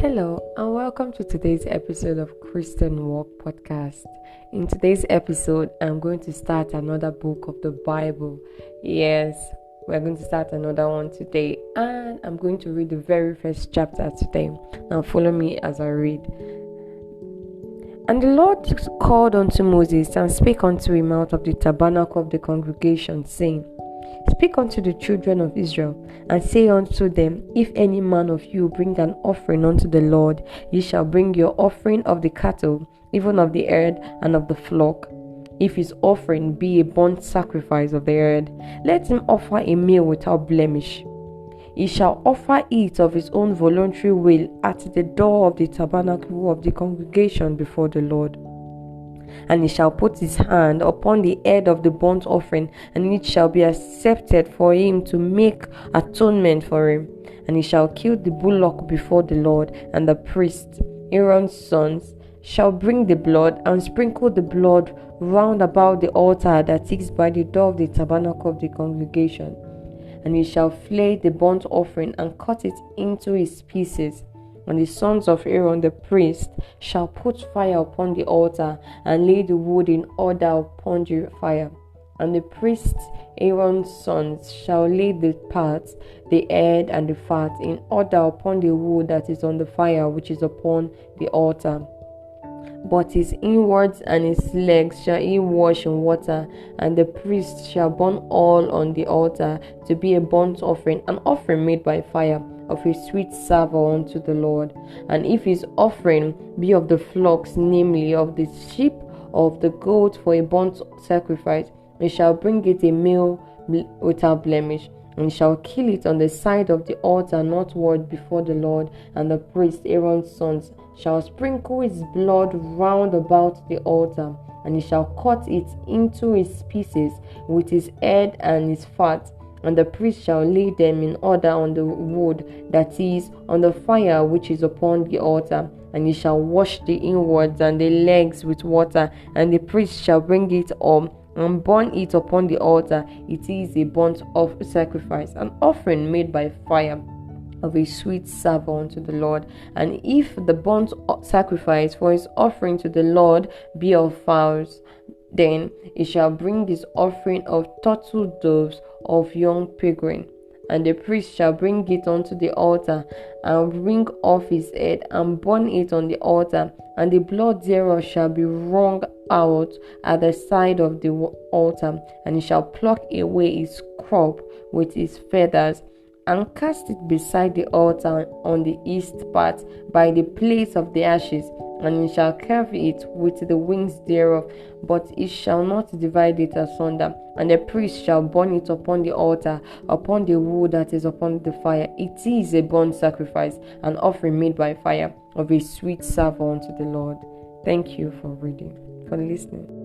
Hello, and welcome to today's episode of Christian Walk Podcast. In today's episode, I'm going to start another book of the Bible. Yes, we're going to start another one today, and I'm going to read the very first chapter today. Now, follow me as I read. And the Lord called unto Moses and spake unto him out of the tabernacle of the congregation, saying, Speak unto the children of Israel, and say unto them, If any man of you bring an offering unto the Lord, ye shall bring your offering of the cattle, even of the herd and of the flock. If his offering be a burnt sacrifice of the herd, let him offer a meal without blemish. He shall offer it of his own voluntary will at the door of the tabernacle of the congregation before the Lord. And he shall put his hand upon the head of the burnt offering, and it shall be accepted for him to make atonement for him. And he shall kill the bullock before the Lord, and the priest, Aaron's sons, shall bring the blood and sprinkle the blood round about the altar that is by the door of the tabernacle of the congregation. And he shall flay the burnt offering and cut it into his pieces. And the sons of Aaron the priest shall put fire upon the altar and lay the wood in order upon the fire. And the priest Aaron's sons shall lay the parts, the head and the fat, in order upon the wood that is on the fire which is upon the altar. But his inwards and his legs shall he wash in water, and the priest shall burn all on the altar to be a burnt offering, an offering made by fire, of a sweet savour unto the Lord. And if his offering be of the flocks, namely of the sheep or of the goat for a burnt sacrifice, he shall bring it a meal without blemish, and shall kill it on the side of the altar northward before the Lord. And the priest Aaron's sons shall sprinkle his blood round about the altar, and he shall cut it into his pieces with his head and his fat. And the priest shall lay them in order on the wood that is on the fire which is upon the altar. And he shall wash the inwards and the legs with water, and the priest shall bring it up and burn it upon the altar. It is a burnt sacrifice, an offering made by fire, of a sweet savour unto the Lord. And if the burnt sacrifice for his offering to the Lord be of fowls, then he shall bring his offering of turtle doves of young peregrine. And the priest shall bring it unto the altar, and wring off his head, and burn it on the altar. And the blood thereof shall be wrung out at the side of the altar. And he shall pluck away his crop with his feathers, and cast it beside the altar on the east part, by the place of the ashes. And he shall carve it with the wings thereof, but he shall not divide it asunder. And the priest shall burn it upon the altar, upon the wood that is upon the fire. It is a burnt sacrifice, an offering made by fire, of a sweet savour unto the Lord. Thank you for listening.